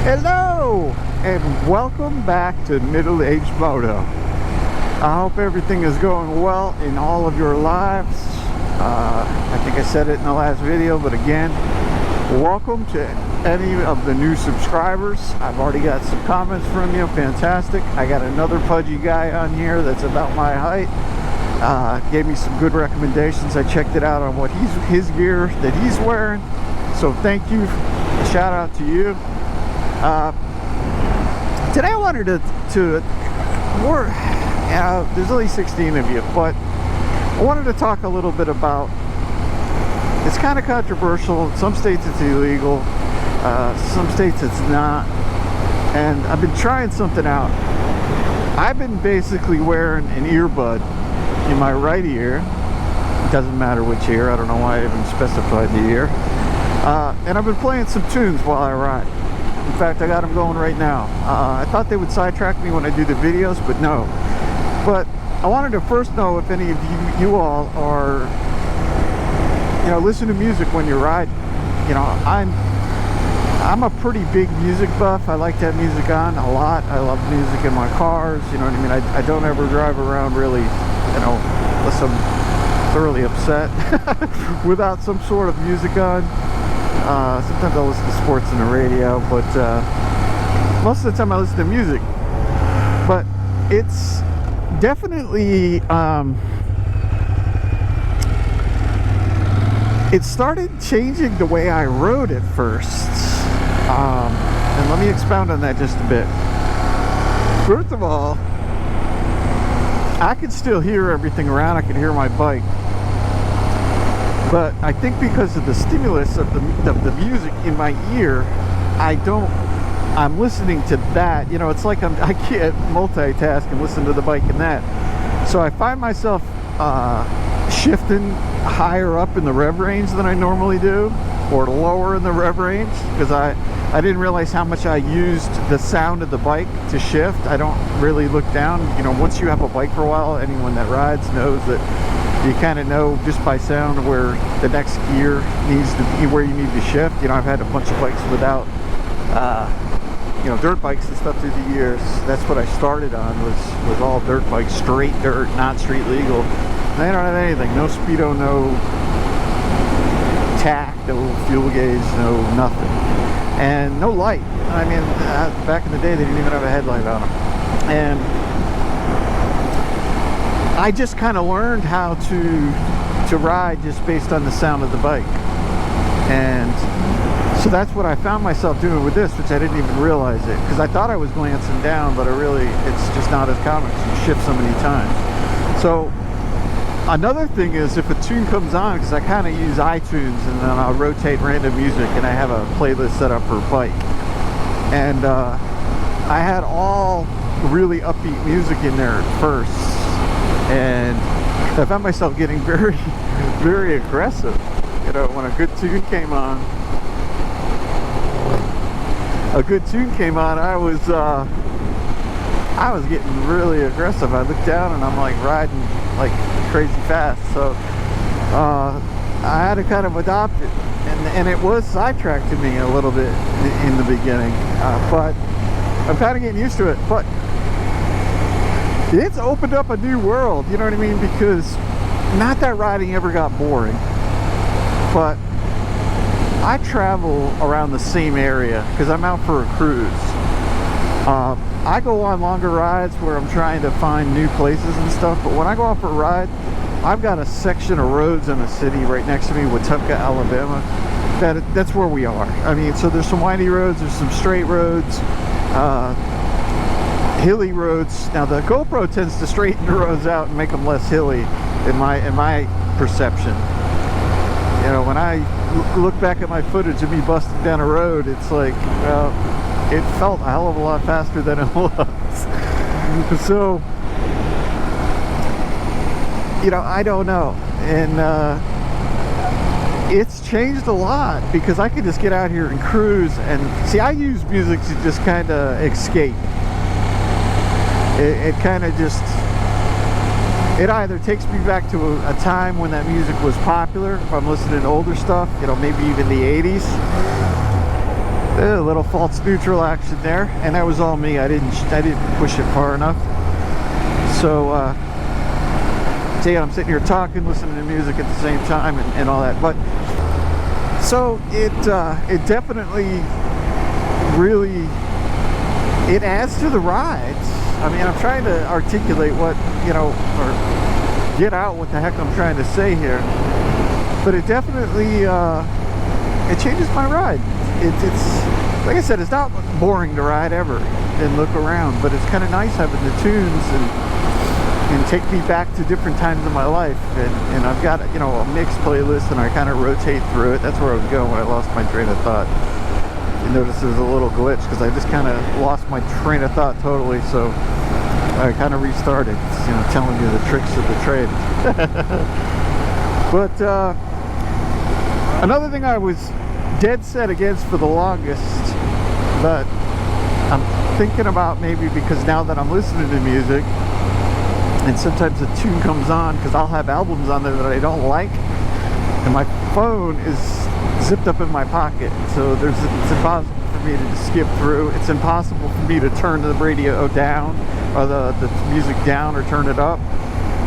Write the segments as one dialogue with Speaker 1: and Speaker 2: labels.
Speaker 1: Hello and welcome back to Middle Age Moto. I hope everything is going well in all of your lives. I think I said it in the last video, but again, welcome to any of the new subscribers. I've already got some comments from you. Fantastic. I got another pudgy guy on here that's about my height. Gave me some good recommendations. I checked it out on what his gear that he's wearing. So thank you. A shout out to you. Today I wanted to there's only 16 of you, but I wanted to talk a little bit about, it's kind of controversial. In some states it's illegal, some states it's not, and I've been trying something out. I've been basically wearing an earbud in my right ear. It doesn't matter which ear, I don't know why I even specified the ear. And I've been playing some tunes while I ride. In fact, I got them going right now. I thought they would sidetrack me when I do the videos, but no. But I wanted to first know if any of you all are, listen to music when you're riding. I'm a pretty big music buff. I like to have music on a lot. I love music in my cars. You know what I mean? I don't ever drive around really, unless I'm thoroughly upset without some sort of music on. Sometimes I listen to sports on the radio, but most of the time I listen to music. But it's definitely it started changing the way I rode at first, and let me expound on that just a bit. First of all, I could still hear everything around. I could hear my bike. But I think because of the stimulus of the music in my ear, I'm listening to that. It's like I can't multitask and listen to the bike and that. So I find myself shifting higher up in the rev range than I normally do, or lower in the rev range, because I didn't realize how much I used the sound of the bike to shift. I don't really look down. Once you have a bike for a while, anyone that rides knows that you kind of know just by sound where the next gear needs to be, where you need to shift. I've had a bunch of bikes without, dirt bikes and stuff through the years. That's what I started on, was all dirt bikes, straight dirt, not street legal. They don't have anything, no speedo, no tack, no fuel gauge, no nothing, and no light. I mean, back in the day, they didn't even have a headlight on them, and I just kind of learned how to ride just based on the sound of the bike. And so that's what I found myself doing with this, which I didn't even realize it, because I thought I was glancing down, but it's just not as common because you shift so many times. So another thing is, if a tune comes on, because I kind of use iTunes and then I'll rotate random music, and I have a playlist set up for bike, and I had all really upbeat music in there at first. And I found myself getting very, very aggressive. When a good tune came on, I was getting really aggressive. I looked down and I'm like riding like crazy fast. So I had to kind of adopt it, and it was sidetracked to me a little bit in the beginning. But I'm kind of getting used to it. But it's opened up a new world, you know what I mean? Because not that riding ever got boring, but I travel around the same area because I'm out for a cruise. I go on longer rides where I'm trying to find new places and stuff, but when I go out for a ride, I've got a section of roads in the city right next to me, Wetumpka, Alabama. That's where we are. I mean, so there's some windy roads, there's some straight roads, hilly roads. Now the GoPro tends to straighten the roads out and make them less hilly in my perception. When I look back at my footage of me busting down a road, it's like, well, it felt a hell of a lot faster than it was. So I don't know, and it's changed a lot because I could just get out here and cruise. And see, I use music to just kind of escape. It kind of just, it either takes me back to a time when that music was popular, if I'm listening to older stuff, maybe even the 80s, A little false neutral action there, and that was all me. I didn't push it far enough. So yeah, I'm sitting here talking, listening to music at the same time, and all that. But so it definitely really it adds to the rides. I mean, I'm trying to articulate what, you know, or get out what the heck I'm trying to say here. But it definitely it changes my ride. It's like I said, it's not boring to ride ever and look around, but it's kind of nice having the tunes and take me back to different times in my life. And I've got, you know, a mixed playlist, and I kind of rotate through it. That's where I was going when I lost my train of thought. You notice there's a little glitch because I just kind of lost my train of thought totally, so I kind of restarted. It's, you know, telling you the tricks of the trade. But another thing I was dead set against for the longest, but I'm thinking about maybe because now that I'm listening to music, and sometimes a tune comes on because I'll have albums on there that I don't like, and my phone is zipped up in my pocket, so it's impossible for me to just skip through. It's impossible for me to turn the radio down or the music down or turn it up.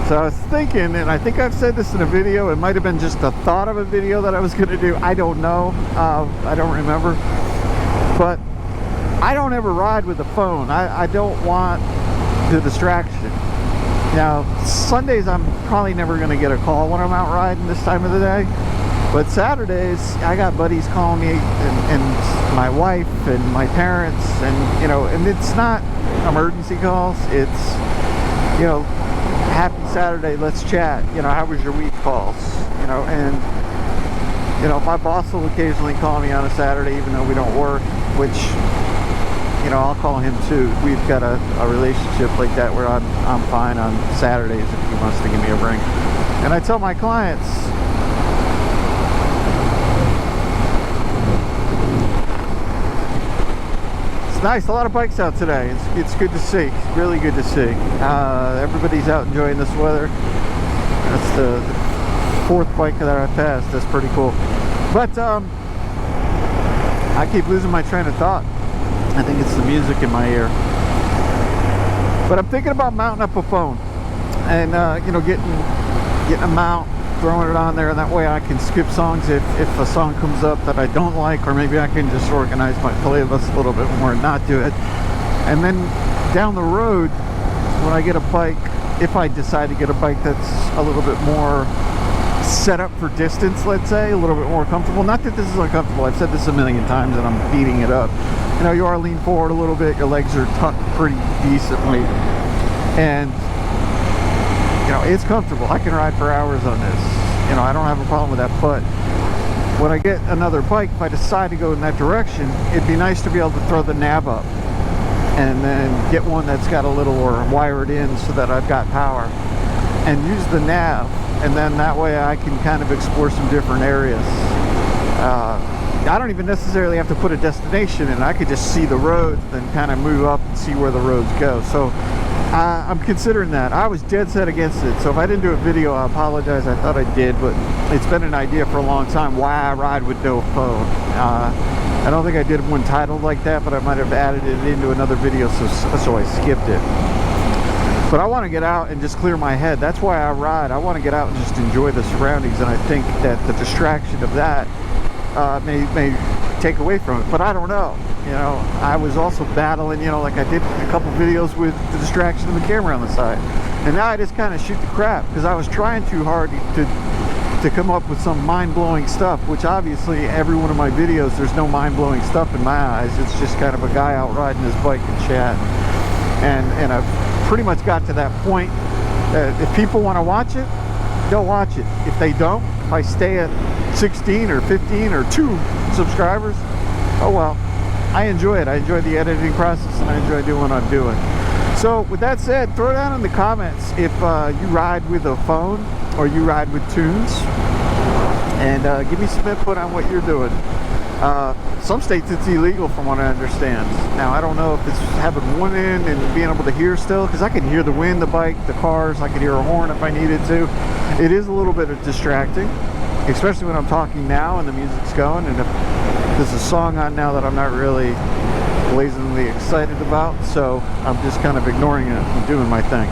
Speaker 1: So I was thinking, and I think I've said this in a video, it might have been just a thought of a video that I was going to do, I don't know, I don't remember, but I don't ever ride with a phone. I don't want the distraction. Now, Sundays I'm probably never going to get a call when I'm out riding this time of the day, but Saturdays I got buddies calling me, and my wife and my parents, and, you know, and it's not emergency calls, it's, you know, happy Saturday, let's chat, you know, how was your week calls, you know. And, you know, my boss will occasionally call me on a Saturday even though we don't work, which, you know, I'll call him too. We've got a relationship like that where I'm fine on Saturdays if he wants to give me a ring. And I tell my clients, it's nice, a lot of bikes out today. It's good to see, really good to see. Everybody's out enjoying this weather. That's the fourth bike that I passed. That's pretty cool. But I keep losing my train of thought. I think it's the music in my ear. But I'm thinking about mounting up a phone, and you know, getting a mount, throwing it on there, and that way I can skip songs if a song comes up that I don't like, or maybe I can just organize my playlist a little bit more and not do it. And then down the road, when I get a bike, if I decide to get a bike that's a little bit more set up for distance, let's say, a little bit more comfortable. Not that this is uncomfortable, I've said this a million times and I'm beating it up. You know, you are lean forward a little bit, your legs are tucked pretty decently, and you know, it's comfortable. I can ride for hours on this. You know, I don't have a problem with that. But when I get another bike, if I decide to go in that direction, it'd be nice to be able to throw the nav up and then get one that's got a little, or wire it in so that I've got power, and use the nav, and then that way I can kind of explore some different areas. I don't even necessarily have to put a destination in. I could just see the roads and kind of move up and see where the roads go. So I'm considering that. I was dead set against it, so if I didn't do a video, I apologize. I thought I did, but it's been an idea for a long time why I ride with no phone. I don't think I did one titled like that, but I might have added it into another video, so I skipped it. But I want to get out and just clear my head. That's why I ride. I want to get out and just enjoy the surroundings, and I think that the distraction of that may take away from it, but I don't know. You know, I was also battling, you know, like I did a couple videos with the distraction of the camera on the side, and now I just kind of shoot the crap because I was trying too hard to come up with some mind-blowing stuff, which obviously every one of my videos there's no mind-blowing stuff in my eyes. It's just kind of a guy out riding his bike and chat, and I've pretty much got to that point that if people want to watch it, they'll watch it. If they don't, if I stay at 16 or 15 or 2 subscribers, oh well. I enjoy it. I enjoy the editing process, and I enjoy doing what I'm doing. So with that said, throw down in the comments if you ride with a phone or you ride with tunes, and give me some input on what you're doing. Some states it's illegal from what I understand. Now I don't know if it's having one in and being able to hear still, because I can hear the wind, the bike, the cars. I can hear a horn if I needed to. It is a little bit distracting, especially when I'm talking now and the music's going, and if there's a song on now that I'm not really blazingly excited about, so I'm just kind of ignoring it and doing my thing.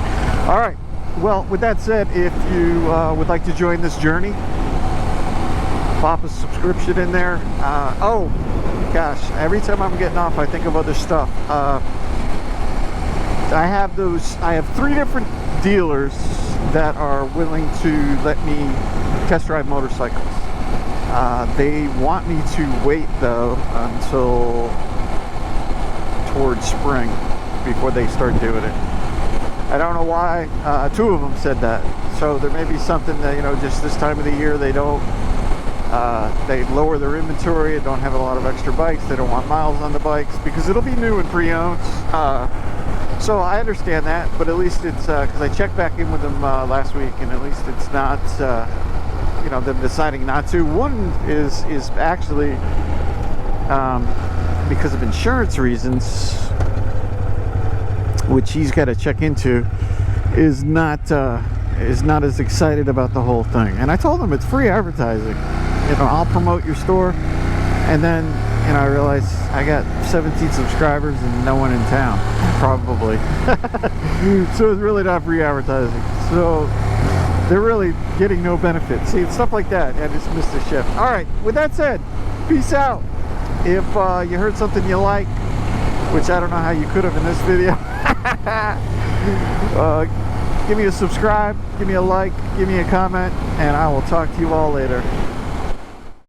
Speaker 1: All right, well, with that said, if you would like to join this journey, pop a subscription in there. Oh gosh, every time I'm getting off I think of other stuff. I have 3 different dealers that are willing to let me test drive motorcycles. They want me to wait though until towards spring before they start doing it. I don't know why. 2 of them said that, so there may be something that, you know, just this time of the year they don't they lower their inventory and don't have a lot of extra bikes. They don't want miles on the bikes because it'll be new and pre-owned. So I understand that, but at least it's because I checked back in with them last week, and at least it's not you know, them deciding not to. One is actually because of insurance reasons, which he's got to check into, is not as excited about the whole thing. And I told him it's free advertising. You know, I'll promote your store, and then, you know, I realized I got 17 subscribers and no one in town, probably. So it's really not free advertising. So they're really getting no benefit. See, stuff like that. I just missed a shift. All right, with that said, peace out. If you heard something you like, which I don't know how you could have in this video, give me a subscribe, give me a like, give me a comment, and I will talk to you all later.